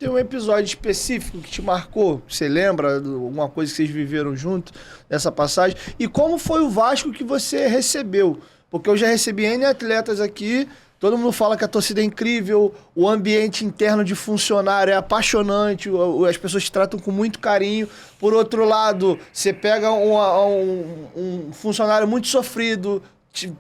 Tem um episódio específico que te marcou? Você lembra de alguma coisa que vocês viveram junto nessa passagem? E como foi o Vasco que você recebeu? Porque eu já recebi N atletas aqui, todo mundo fala que a torcida é incrível, o ambiente interno de funcionário é apaixonante, as pessoas te tratam com muito carinho. Por outro lado, você pega um funcionário muito sofrido,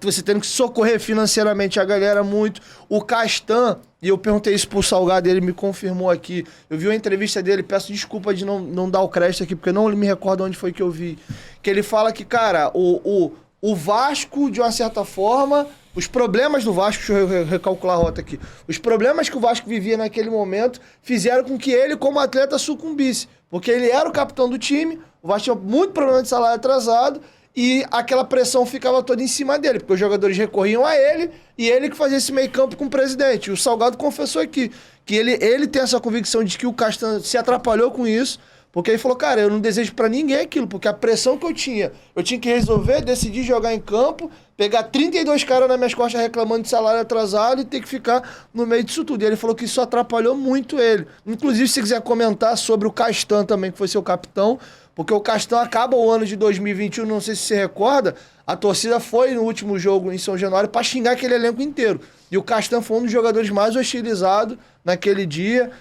você tendo que socorrer financeiramente a galera muito. O Castan, e eu perguntei isso pro Salgado, ele me confirmou aqui. Eu vi uma entrevista dele, peço desculpa de não dar o crédito aqui, porque eu não me recordo onde foi que eu vi. Que ele fala que, cara, o Vasco, de uma certa forma, os problemas do Vasco, deixa eu recalcular a rota aqui, os problemas que o Vasco vivia naquele momento fizeram com que ele, como atleta, sucumbisse. Porque ele era o capitão do time, o Vasco tinha muito problema de salário atrasado, e aquela pressão ficava toda em cima dele, porque os jogadores recorriam a ele, e ele que fazia esse meio campo com o presidente. O Salgado confessou aqui que ele tem essa convicção de que o Castan se atrapalhou com isso, porque ele falou, cara, eu não desejo pra ninguém aquilo, porque a pressão que eu tinha que resolver, decidir jogar em campo, pegar 32 caras nas minhas costas reclamando de salário atrasado e ter que ficar no meio disso tudo. E ele falou que isso atrapalhou muito ele. Inclusive, se você quiser comentar sobre o Castan também, que foi seu capitão, porque o Castan acaba o ano de 2021, não sei se você recorda, a torcida foi no último jogo em São Januário pra xingar aquele elenco inteiro. E o Castan foi um dos jogadores mais hostilizados naquele dia.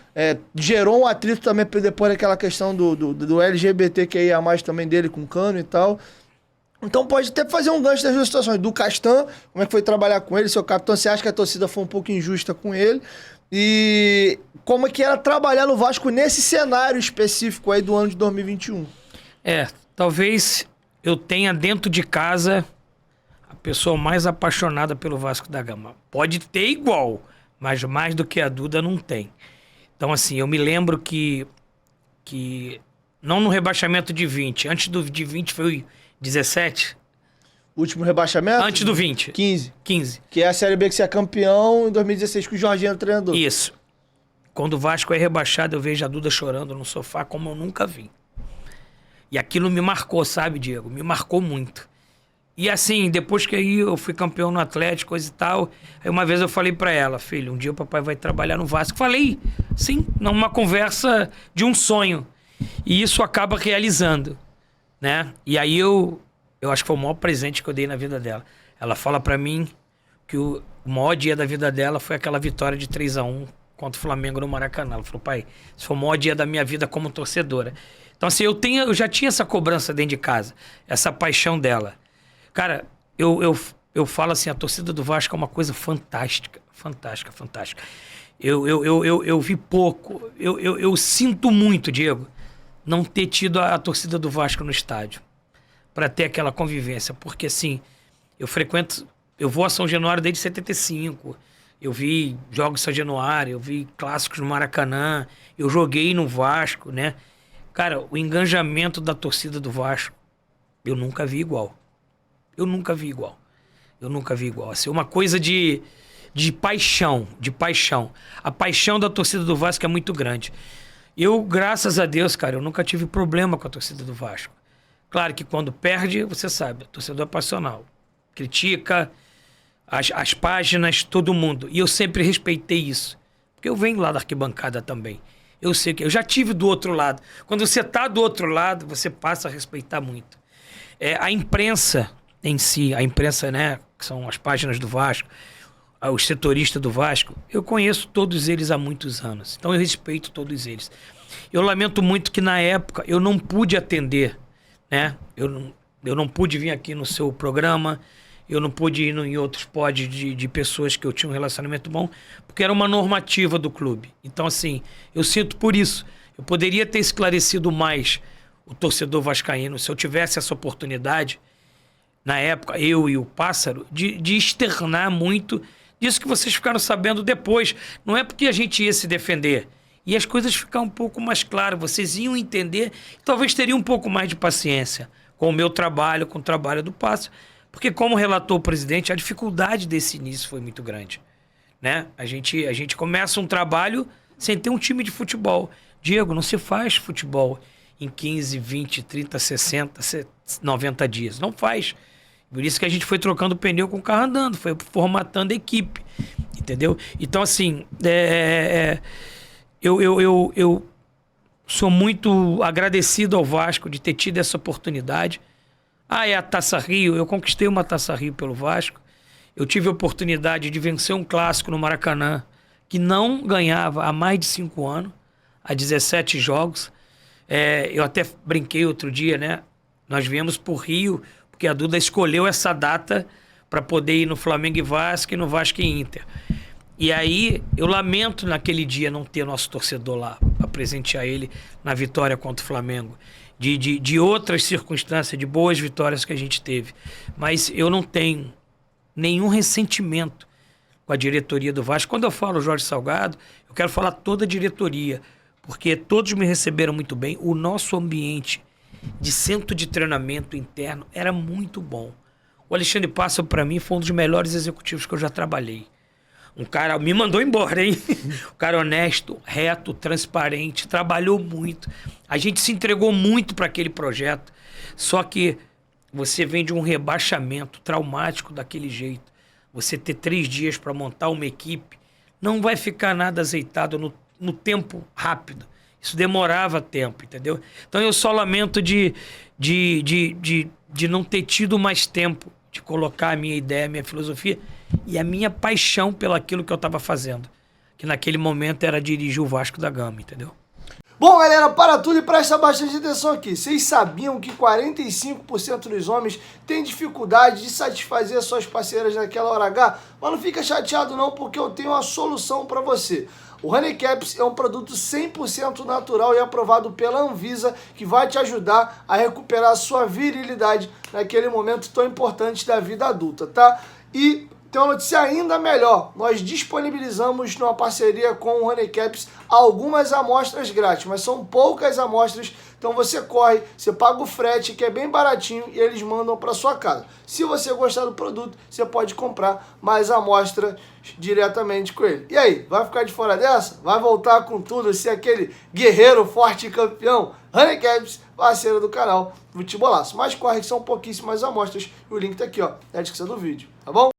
Gerou um atrito também depois daquela questão do LGBTQIA+, também dele com o Cano e tal. Então pode até fazer um gancho das duas situações. Do Castan, como é que foi trabalhar com ele, seu capitão, você acha que a torcida foi um pouco injusta com ele? E como é que era trabalhar no Vasco nesse cenário específico aí do ano de 2021? Talvez eu tenha dentro de casa a pessoa mais apaixonada pelo Vasco da Gama. Pode ter igual, mas mais do que a Duda não tem. Então, assim, eu me lembro que não no rebaixamento de 20, antes de 20 foi 17. Último rebaixamento? Antes do 20. 15. 15. Que é a Série B que você é campeão em 2016 com o Jorginho era treinador. Isso. Quando o Vasco é rebaixado, eu vejo a Duda chorando no sofá como eu nunca vi. E aquilo me marcou, sabe, Diego? Me marcou muito. E assim, depois que aí eu fui campeão no Atlético, coisa e tal, aí uma vez eu falei pra ela, filho, um dia o papai vai trabalhar no Vasco. Falei, sim, numa conversa de um sonho. E isso acaba realizando, né? E aí eu acho que foi o maior presente que eu dei na vida dela. Ela fala pra mim que o maior dia da vida dela foi aquela vitória de 3-1 contra o Flamengo no Maracanã. Ela falou, pai, esse foi o maior dia da minha vida como torcedora. Então assim, eu já tinha essa cobrança dentro de casa, essa paixão dela. Cara, eu falo assim, a torcida do Vasco é uma coisa fantástica, fantástica, fantástica. Eu vi pouco, eu sinto muito, Diego, não ter tido a torcida do Vasco no estádio, para ter aquela convivência, porque assim, eu vou a São Januário desde 75, eu vi jogos em São Januário, eu vi clássicos no Maracanã, eu joguei no Vasco, né? Cara, o engajamento da torcida do Vasco, eu nunca vi igual. Eu nunca vi igual. Eu nunca vi igual. Assim, uma coisa de paixão, de paixão. A paixão da torcida do Vasco é muito grande. Eu, graças a Deus, cara, eu nunca tive problema com a torcida do Vasco. Claro que quando perde, você sabe, o torcedor é passional. Critica as páginas, todo mundo. E eu sempre respeitei isso. Porque eu venho lá da arquibancada também. Eu sei que eu já tive do outro lado. Quando você tá do outro lado, você passa a respeitar muito. A imprensa em si, a imprensa, né, que são as páginas do Vasco, os setoristas do Vasco, eu conheço todos eles há muitos anos. Então eu respeito todos eles. Eu lamento muito que na época eu não pude atender, né? Eu não pude vir aqui no seu programa, eu não pude ir em outros pods de pessoas que eu tinha um relacionamento bom, porque era uma normativa do clube. Então, assim, eu sinto por isso. Eu poderia ter esclarecido mais o torcedor vascaíno se eu tivesse essa oportunidade, na época, eu e o Pássaro, de externar muito disso que vocês ficaram sabendo depois. Não é porque a gente ia se defender. E as coisas ficaram um pouco mais claras. Vocês iam entender e talvez teriam um pouco mais de paciência com o meu trabalho, com o trabalho do Pássaro. Porque, como relatou o presidente, a dificuldade desse início foi muito grande, né? A gente começa um trabalho sem ter um time de futebol. Diego, não se faz futebol em 15, 20, 30, 60, 90 dias. Não faz. Por isso que a gente foi trocando pneu com o carro andando, foi formatando a equipe, entendeu? Então, assim, eu sou muito agradecido ao Vasco de ter tido essa oportunidade. É a Taça Rio. Eu conquistei uma Taça Rio pelo Vasco. Eu tive a oportunidade de vencer um clássico no Maracanã que não ganhava há mais de 5 anos, há 17 jogos. Eu até brinquei outro dia, né? Nós viemos por Rio, porque a Duda escolheu essa data para poder ir no Flamengo e Vasco e no Vasco e Inter. E aí, eu lamento naquele dia não ter nosso torcedor lá, para presentear ele na vitória contra o Flamengo. De outras circunstâncias, de boas vitórias que a gente teve. Mas eu não tenho nenhum ressentimento com a diretoria do Vasco. Quando eu falo Jorge Salgado, eu quero falar toda a diretoria, porque todos me receberam muito bem. O nosso ambiente de centro de treinamento interno era muito bom. O Alexandre Pássaro, para mim, foi um dos melhores executivos que eu já trabalhei. Um cara me mandou embora, hein? Um cara honesto, reto, transparente, trabalhou muito. A gente se entregou muito para aquele projeto. Só que você vem de um rebaixamento traumático daquele jeito. Você ter 3 dias para montar uma equipe, não vai ficar nada azeitado no tempo rápido. Isso demorava tempo, entendeu? Então eu só lamento de não ter tido mais tempo de colocar a minha ideia, a minha filosofia e a minha paixão pelaquilo que eu estava fazendo. Que naquele momento era dirigir o Vasco da Gama, entendeu? Bom, galera, para tudo e presta bastante atenção aqui. Vocês sabiam que 45% dos homens têm dificuldade de satisfazer suas parceiras naquela hora H? Mas não fica chateado não, porque eu tenho uma solução para você. O Honey Caps é um produto 100% natural e aprovado pela Anvisa que vai te ajudar a recuperar a sua virilidade naquele momento tão importante da vida adulta, tá? E tem uma notícia ainda melhor. Nós disponibilizamos numa parceria com o Honey Caps algumas amostras grátis, mas são poucas amostras, então você corre, você paga o frete, que é bem baratinho, e eles mandam para sua casa. Se você gostar do produto, você pode comprar mais amostras diretamente com ele. E aí, vai ficar de fora dessa? Vai voltar com tudo, ser aquele guerreiro forte e campeão? Honey Caps, parceiro do canal Futebolaço. Mas corre que são pouquíssimas amostras, e o link tá aqui, ó, na descrição do vídeo, tá bom?